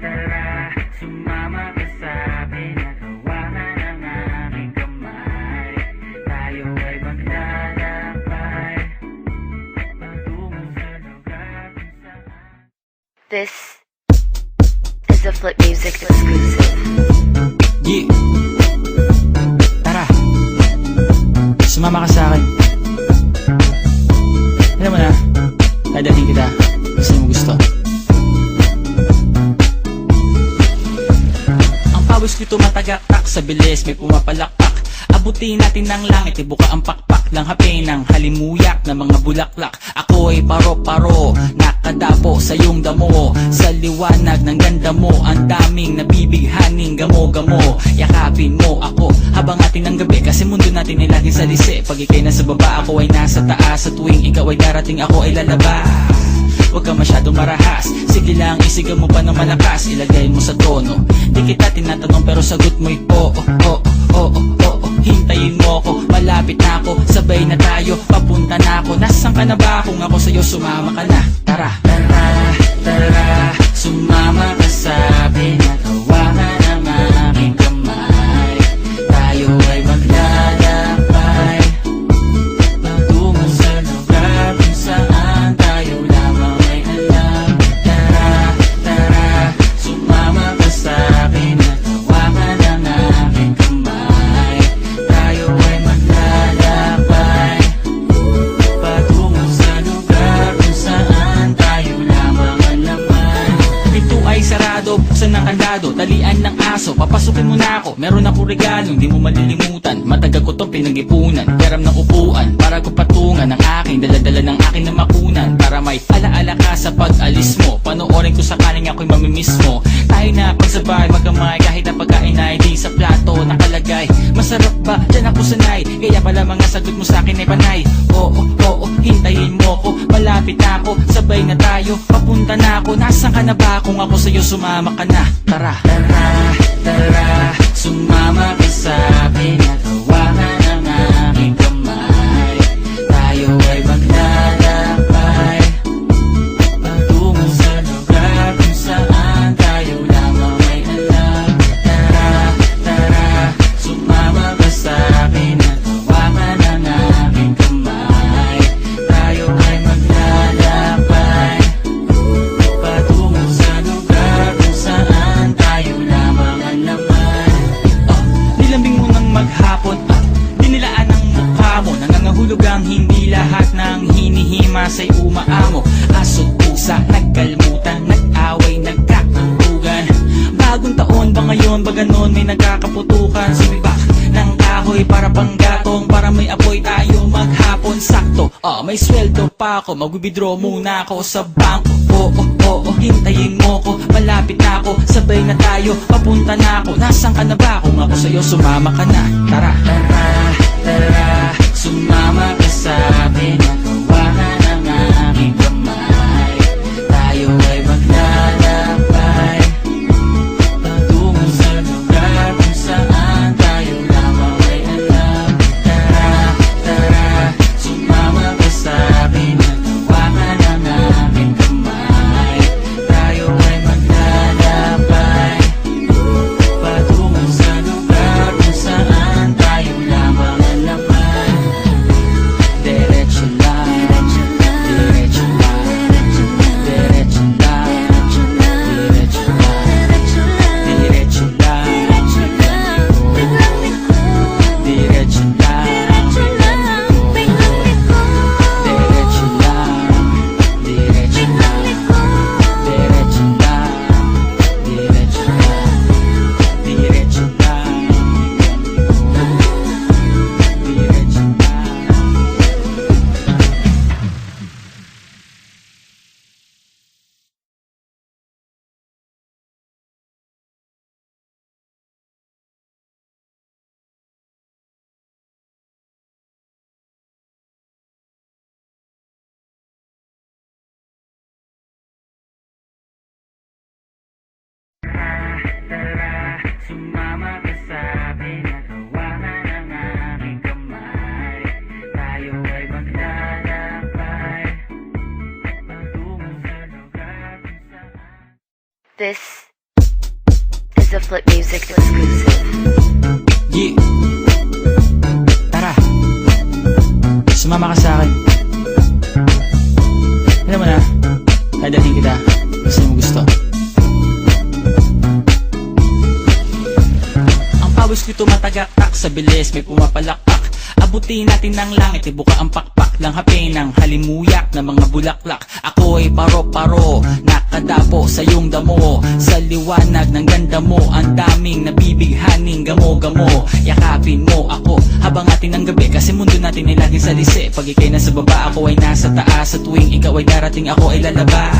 tara, sumama ka sa akin at hawakan ang aking kamay. Tayo ay maglalakbay patungo sa lugar kung saan. This is a Flip Music exclusive. Yeah. Tara, sumama ka sa akin. Alam mo na, dadalhin kita kung saan mo gusto. Ang pawis ko'y tumatagaktak sa bilis, may pumapalakpak. Abutin natin ng langit, ibuka ang pakpak ng hape ng halimuyak na mga bulaklak. Ako'y paro-paro, nakadapo sa iyong damo. Sa liwanag ng ganda mo, ang daming nabibighaning gamo-gamo. Yakapin mo ako habang atin ng gabi, kasi mundo natin ay laging salisi. Pag ika'y nasa baba, ako ay nasa taas. Sa tuwing ikaw ay darating, ako ay lalabas. Huwag ka masyadong marahas, sige lang isigaw mo pa ng malakas. Ilagay mo sa tono, di kita tinatanong pero sagot mo'y oo, oo, oo, oo. Hintayin mo ako, malapit na ako, sabay na tayo, papunta na ako. Nasaan ka na ba? Kung ako sa'yo, sumama ka na. Tara, Tara, tara, sumama ka sa akin at hawakan ang aking kamay. Tayo ay maglalakbay patungo sa lugar kung saan tayo lamang ay alam. Tara, tara, sumama ka sa akin at hawakan ang aking kamay. Tayo ay maglalakbay patungo sa lugar kung saan tayo lamang ang laman. pinto ay sarado, buksan ng kandado, talian ng aso, papasukin mo na ako. Meron akong regalong di mo malilimutan, matagal ko tong pinag-ipunan. Peram ng upuan, para ko patungan ng aking daladala ng aking na makunan. Para may alaala ka sa pag-alis mo, panoorin ko sakaling ako'y mamimiss mo. Tayo na pagsabay, magkamay, kahit ang pagkain ay di sa plato nakalagay. Masarap ba? Diyan ako sanay, kaya pala mga sagot mo sa akin ay panay. Oo, oo, hintayin mo ko, malapit na ako, sabay na tayo, papunta na ako. Nasaan ka na ba? Kung ako sa'yo, sumama ka na. Tara, Tara, tara, sumama ka sa akin at hawakan ang aking kamay. Tayo ay maglalakbay patungo sa lugar kung saan tayo lamang ay alam. Tara, tara, sumama ka sa akin at hawakan ang aking kamay. Tayo ay maglalakbay patungo sa lugar kung saan tayo lamang ang laman. nilambing mo ng maghapon, dinilaan ang mukha mo. Nangangahulog ang hindi lahat ng hinihima sa'y umaamo. Aso't pusa, nagkalmutan, nag-away, nagkakatugan. Bagong taon ba ngayon, ba ganon may nagkakaputukan? Sumibak ng kahoy para panggatong, para may apoy tayo maghapon. Sakto, may sweldo pa ako, mag-withdraw muna ako sa bangko. Oo, oo, hintayin mo ko, malapit na ako, sabay na tayo, papunta na ako. Nasaan ka na ba? Kung ako sa'yo, sumama ka na. Tara, Tara, tara, sumama ka sa akin at hawakan ang aking kamay. Tayo ay maglalakbay patungo sa lugar kung saan tayo lamang ay alam. Tara, tara, sumama ka sa akin at hawakan ang aking kamay. Tayo ay maglalakbay patungo sa lugar kung saan tayo lamang ang laman. Diretso lang, diretso lang, diretso lang, diretso lang, diretso lang, diretso lang, diretso lang, diretso lang, diretso lang, diretso lang, diretso lang, diretso lang. Tara, sumama ka sa akin at hawakan ang aking kamay. Tayo ay maglalakbay patungo sa lugar kung saan. This is a Flip Music exclusive. Yeah. Tara. Sumama ka sa akin. Alam mo na, dadating kita. Gusto mo gusto. Ang pawis ko'y tumatagaktak sa bilis, may pumapalakpak. Abutin natin ng langit, ibuka ang pakpak lang hapin ng halimuyak na mga bulaklak. Ako'y paro-paro, nakadapo sa iyong damo. Sa liwanag ng ganda mo, ang daming nabibighaning gamo-gamo. Yakapin mo ako habang atin ang gabi, kasi mundo natin ay laging salisi. Pag ikay nasa baba, ako ay nasa taas. Sa tuwing ikaw ay darating, ako ay lalabas.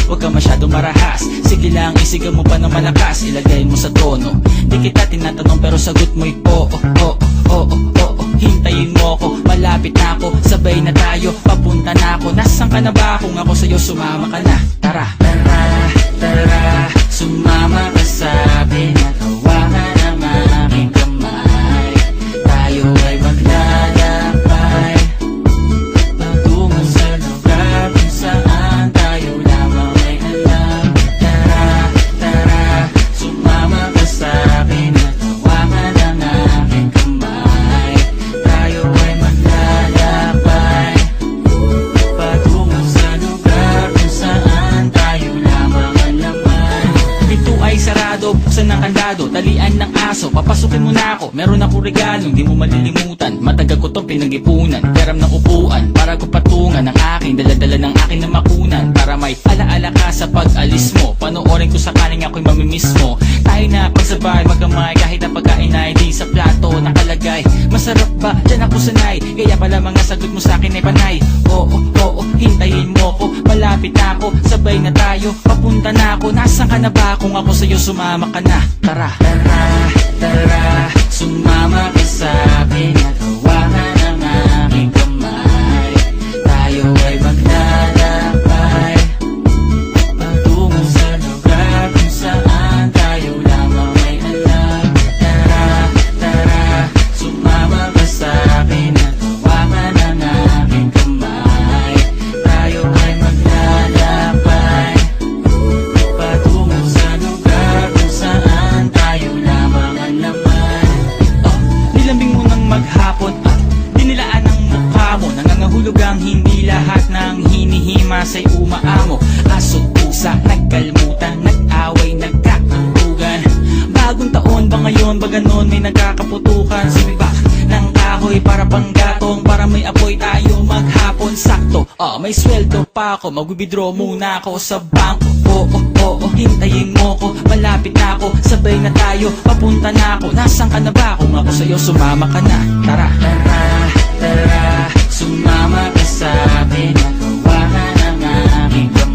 Huwag ka masyadong marahas, sige lang isigaw mo pa ng malakas. Ilagay mo sa tono, di kita tinatanong pero sagot mo'y oo, oo, oo, oo. Hintayin mo ako, malapit na ako, sabay na tayo, papunta na ako. Nasaan ka na ba? Kung ako sa'yo, sumama ka na. Tara, tara, tara, sumama ka sa akin at hawakan ang aking kamay. Tayo ay maglalakbay patungo sa lugar kung saan tayo lamang ay alam. Tara, tara, sumama ka sa akin at hawakan ang aking kamay. Tayo ay maglalakbay patungo sa lugar kung saan tayo lamang ang laman. Pinto ay sarado, buksan ng kandado, talian ng aso, papasukin mo na ako. Meron ako regalong di mo malilimutan, matagal ko tong pinag-ipunan. Peram ng upuan, para ko patungan ang aking daladala ng aking na makunan. Para may alaala ka sa pag-alis mo, panoorin ko sakaling ako'y mamimiss mo. Tayo na pagsabay, magamay, kahit ang pagkain ay di sa plato nakalagay. Masarap ba? Diyan ako sanay, kaya pala mga sagot mo sa akin ay panay. Oo, oo, hintayin mo ko, malapit na ako, sabay na tayo, papunta na ako. Nasaan ka na ba? Kung ako sa'yo, sumama ka na. Tara, tara, tara, sumama ka sa akin at hawakan ang aking kamay. Tayo ay maglalakbay patungo sa lugar kung saan tayo lamang ay alam. Tara, tara, sumama ka sa akin at hawakan ang aking kamay. Tayo ay maglalakbay patungo sa lugar kung saan tayo lamang ang laman. Nilambing mo ng maghapon at dinilaan ang mukha mo. Nangangahulog ang hindi lahat ng hinihima sa'y umaamo. Aso, pusa, nagkalmutan, nag-away, nagkakatugan. Bagong taon ba ngayon, ba ganon may nagkakaputukan? Sumibak ng kahoy para panggatong, para may apoy tayo maghapon. Sakto, may sweldo pa ako, mag-withdraw muna ako sa bangko. Oo, oo, hintayin mo ko, malapit na ako, sabay na tayo, papunta na ako. Nasaan ka na ba? Kung ako sa'yo, sumama ka na. Tara, tara, tara, sumama ka sa akin at hawakan ang aking kamay.